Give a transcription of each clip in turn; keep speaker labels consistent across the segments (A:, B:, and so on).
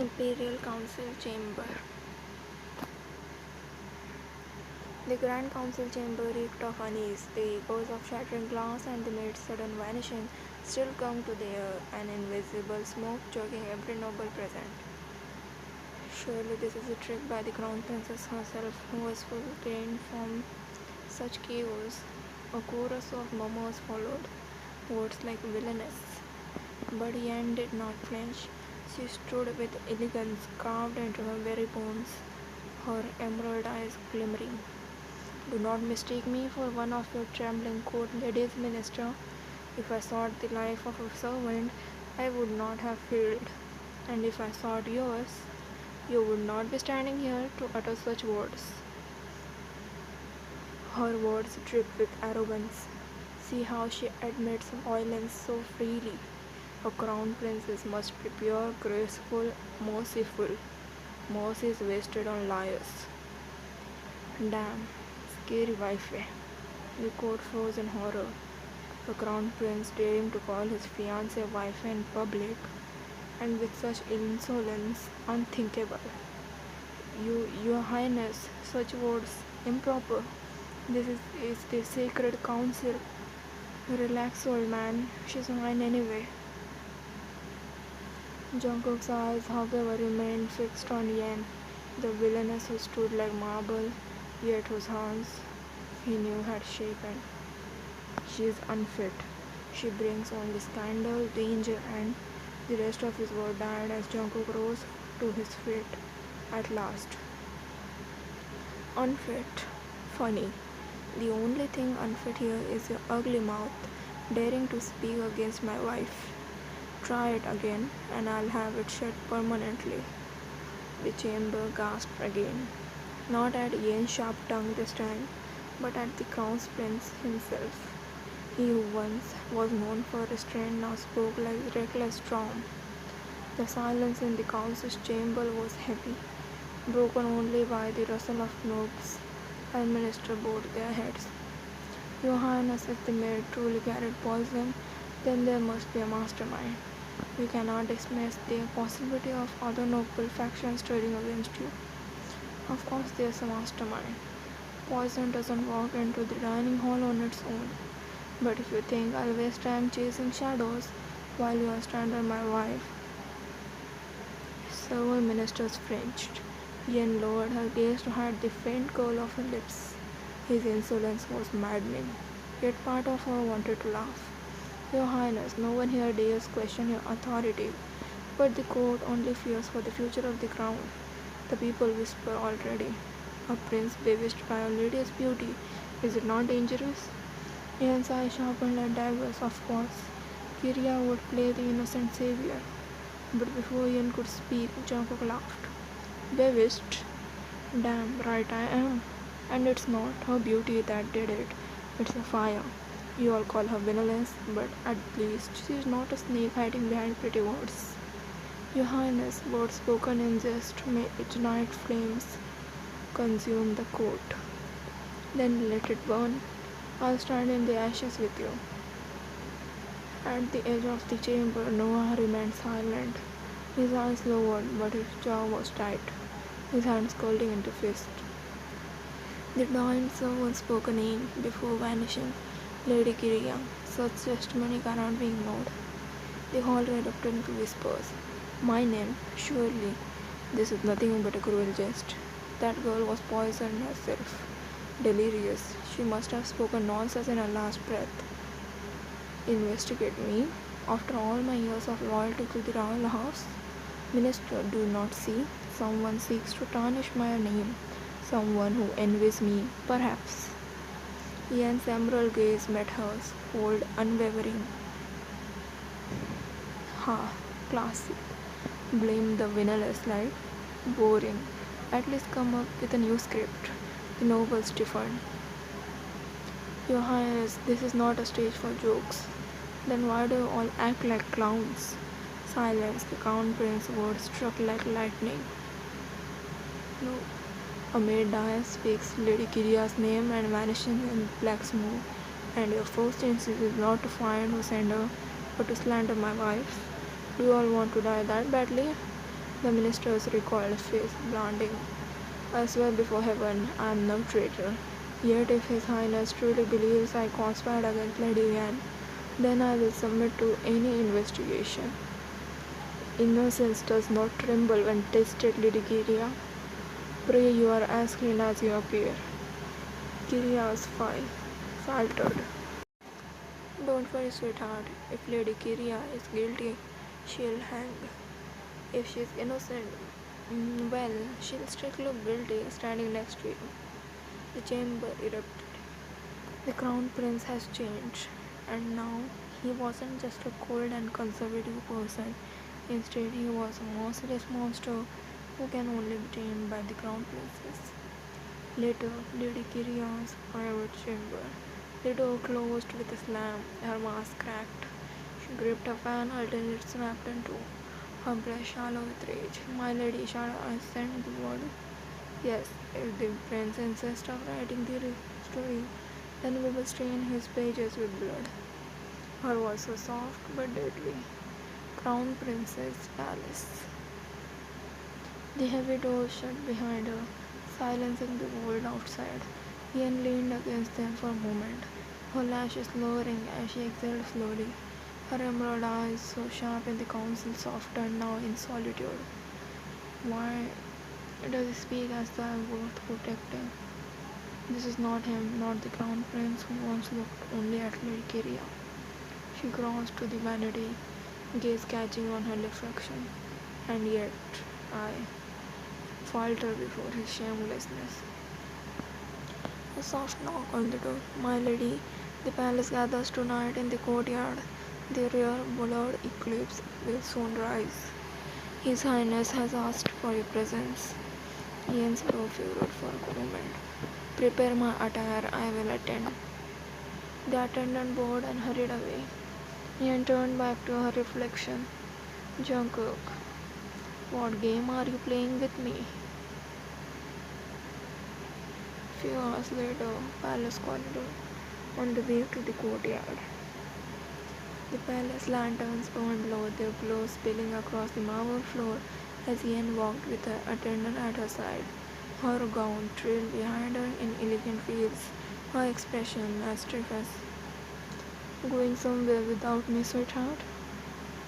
A: Imperial Council Chamber. The Grand Council chamber reeked of unease. The echoes of shattering glass and the maid's sudden vanishing still clung to the air, an invisible smoke choking every noble present. Surely this is a trick by the Crown Princess herself, who was full trained from such chaos. A chorus of murmurs followed, words like villainess. But Yen did not flinch. She stood with elegance carved into her very bones, her emerald eyes glimmering. Do not mistake me for one of your trembling court ladies, minister. If I sought the life of a servant, I would not have failed. And if I sought yours, you would not be standing here to utter such words. Her words drip with arrogance. See how she admits violence so freely. A crown princess must be pure, graceful, merciful. Mercy is wasted on liars. Damn, scary wife. The court froze in horror. The crown prince daring to call his fiancée wife in public, and with such insolence unthinkable. Your Highness, such words improper. This is the sacred council. Relax, old man. She's mine anyway. Jungkook's eyes, however, remained fixed on Yen, the villainess who stood like marble, yet whose hands he knew had shaken. She is unfit. She brings only scandal, danger, and the rest of his word died as Jungkook rose to his feet at last. Unfit. Funny. The only thing unfit here is your ugly mouth, daring to speak against my wife. Try it again, and I'll have it shut permanently. The chamber gasped again, not at Yen's sharp tongue this time, but at the crown prince himself. He who once was known for restraint now spoke like reckless storm. The silence in the council's chamber was heavy, broken only by the rustle of cloaks and minister bowed their heads. Your Highness, if the maid truly carried poison, then there must be a mastermind. We cannot dismiss the possibility of other noble factions turning against you. Of course, there's a mastermind. Poison doesn't walk into the dining hall on its own. But if you think I'll waste time chasing shadows while you are standing my wife. Several ministers flinched. Yen lowered her gaze to hide the faint curl of her lips. His insolence was maddening, yet part of her wanted to laugh. Your Highness, no one here dares question your authority, but the court only fears for the future of the crown. The people whisper already. A prince bewitched by a lady's beauty, is it not dangerous? Yen's eyes sharpened like daggers, of course. Kiria would play the innocent savior. But before Yen could speak, Jungkook laughed. Bewitched? Damn right I am. And it's not her beauty that did it. It's a fire. You all call her villainess, but at least she is not a snake hiding behind pretty words. Your Highness, words spoken in jest may ignite flames, consume the court. Then let it burn. I'll stand in the ashes with you. At the edge of the chamber, Noah remained silent. His eyes lowered, but his jaw was tight, his hands curling into fists. The dying servant spoke a name before vanishing. Lady Kiria. Such testimony cannot be ignored. The hall erupted into whispers. My name? Surely. This is nothing but a cruel jest. That girl was poisoned herself. Delirious. She must have spoken nonsense in her last breath. Investigate me? After all my years of loyalty to the royal house? Minister, do not see? Someone seeks to tarnish my name. Someone who envies me, perhaps. Yen's emerald gaze met hers, cold, unwavering. Ha, classic. Blame the villainess like boring. At least come up with a new script. The noble stiffened. Your Highness, this is not a stage for jokes. Then why do you all act like clowns? Silence, the crown prince's words struck like lightning. No. A maid dies, speaks Lady Kiria's name and vanishes in black smoke. And your first instinct is not to find who sent her, but to slander my wife. Do you all want to die that badly? The ministers recoiled, face blinding. I swear before heaven, I am no traitor. Yet if His Highness truly believes I conspired against Lady Anne, then I will submit to any investigation. Innocence does not tremble when tested, Lady Kiria. Pray you are as clean as you appear. Kiria's faltered. Don't worry, sweetheart. If Lady Kiria is guilty, she'll hang. If she's innocent, well, she'll still look guilty standing next to you. The chamber erupted. The crown prince has changed, and now he wasn't just a cold and conservative person. Instead, he was a merciless monster who can only be tamed by the crown princess. Later, Lady Kiria's private chamber. The door closed with a slam. Her mask cracked. She gripped a fan until it snapped in two. Her breast shallow with rage. My lady, shall I send the word? Yes, if the prince insists of writing the story, then we will stain his pages with blood. Her voice was soft but deadly. Crown Princess Palace. The heavy door shut behind her, silencing the world outside. Ian leaned against them for a moment, her lashes lowering as she exhaled slowly. Her emerald eyes, so sharp in the council, softened now in solitude. Why does he speak as though I am worth protecting? This is not him, not the crown prince who once looked only at Lady Kiria. She crossed to the vanity, gaze catching on her reflection, and yet I faltered before his shamelessness. A soft knock on the door. My lady, the palace gathers tonight in the courtyard. The rare bullard eclipse will soon rise. His Highness has asked for your presence. Ian's brow furrowed for a moment. Prepare my attire, I will attend. The attendant bowed and hurried away. Ian turned back to her reflection. Jungkook, what game are you playing with me? Few hours later, palace corridor, on the way to the courtyard. The palace lanterns burned low, their glow spilling across the marble floor as Ian walked with her attendant at her side. Her gown trailed behind her in elegant veils, her expression as stiff as going somewhere without me, sweetheart.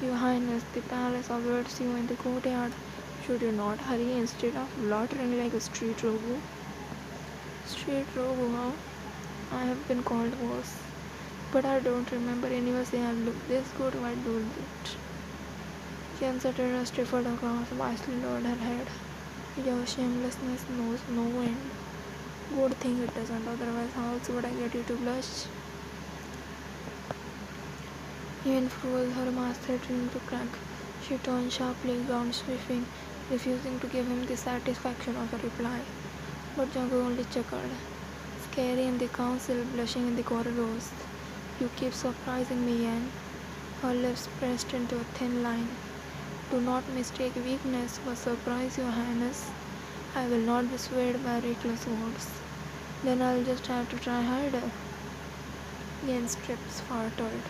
A: Your Highness, the palace awaits you in the courtyard. Should you not hurry instead of loitering like a street rogue? Street rogue, huh? I have been called worse. But I don't remember anyone saying I look this good while doing it. Jen uttered a stifled across, wisely lowered her head. Your shamelessness knows no end. Good thing it doesn't, otherwise how else would I get you to blush? Yen froze, her mouth threatening to crack. She turned sharply, gown swiftly, refusing to give him the satisfaction of a reply. But Jungle only chuckled. Scary in the council, blushing in the corridors. You keep surprising me, Yen. Her lips pressed into a thin line. Do not mistake weakness for surprise, Your Highness. I will not be swayed by reckless words. Then I'll just have to try harder. Yen's lips faltered.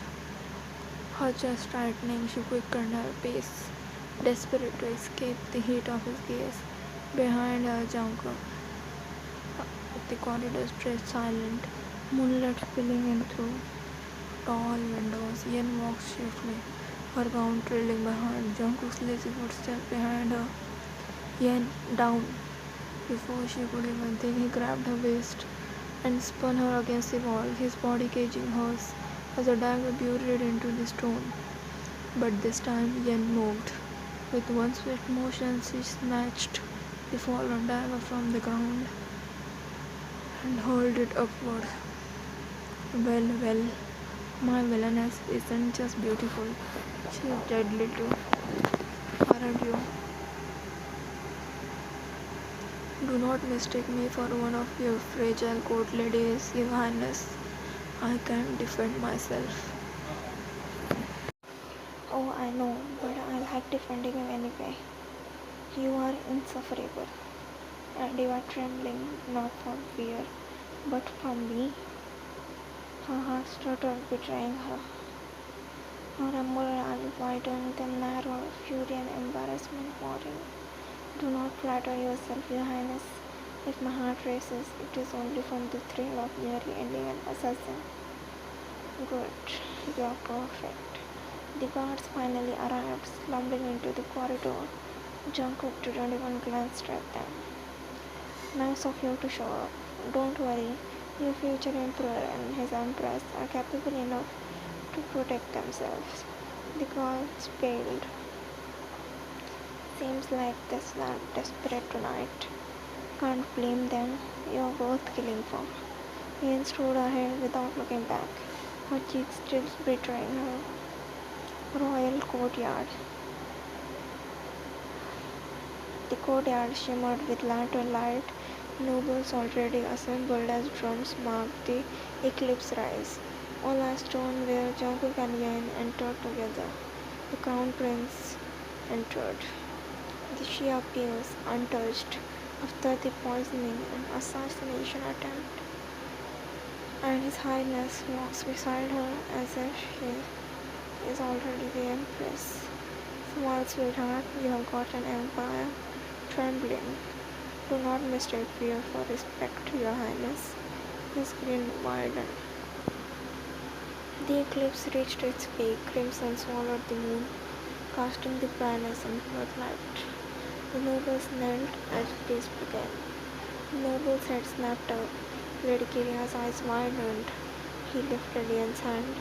A: Her chest tightening, she quickened her pace, desperate to escape the heat of his gaze. Behind her, Jungle, the corridor stretched silent, moonlight spilling in through tall windows. Yen walked swiftly, her gown trailing behind. Jungkook's lazy footsteps behind her. Yen, down! Before she could even think, he grabbed her waist and spun her against the wall, his body caging hers as a dagger buried into the stone. But this time Yen moved. With one swift motion, she snatched the fallen dagger from the ground and hurled it upward. Well, well, my villainess isn't just beautiful, she's deadly too, aren't you? Do not mistake me for one of your fragile court ladies, Your Highness. I can defend myself. Oh, I know, but I like defending you anyway. You are insufferable, and you are trembling not from fear, but from me. Her heart stuttered, betraying her. Her emerald eyes widened, then narrowed, fury and embarrassment pouring. Do not flatter yourself, Your Highness. If my heart races, it is only from the thrill of nearly ending an assassin. Good, you are perfect. The guards finally arrived, slumbering into the corridor. Jungkook didn't even glance at them. Nice of you to show up. Don't worry, your future emperor and his empress are capable enough to protect themselves. The guards paled. Seems like they're desperate tonight. Can't blame them. You're worth killing for. Ian strode ahead without looking back, her cheeks still betraying her. Royal courtyard. The courtyard shimmered with lantern light. Nobles already assembled as drums marked the eclipse rise. All eyes turned where Jungkook and Yen entered together. The crown prince entered. She appears untouched after the poisoning and assassination attempt, and His Highness walks beside her as if she is already the Empress. Small sweetheart, you have got an empire. Trembling. Do not mistake fear for respect, Your Highness. His grin widened. The eclipse reached its peak. Crimson swallowed the moon, casting the brightness in floodlight. The nobles knelt as peace began. The noble's head snapped up. Lady Kiria's eyes widened. He lifted Yen's hand,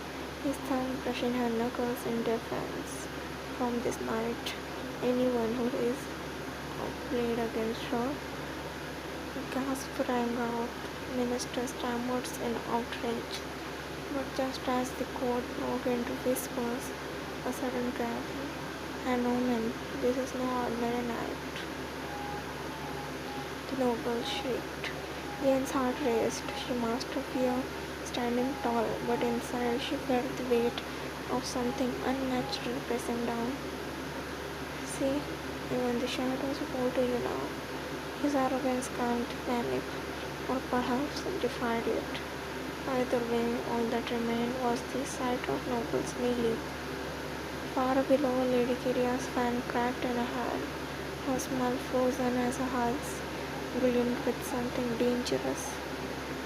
A: his thumb brushing her knuckles in defiance. From this night, anyone who is played against her, gasp rang out. Minister stammered in outrage. But just as the court broke into whispers, a sudden crack. An omen. This is no ordinary night. The noble shrieked. Yen's heart raced. She mastered fear, standing tall, but inside she felt the weight of something unnatural pressing down. See, even the shadows bow to you now. His arrogance calmed panic, or perhaps defied it. Either way, all that remained was the sight of nobles kneeling. Far below, Lady Kiria's fan cracked in her hand, her smile frozen as her eyes gleamed with something dangerous.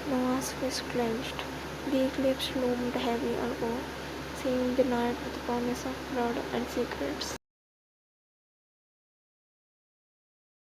A: Noah's fist clenched. The eclipse loomed heavy above, sealing the night with the promise of blood and secrets.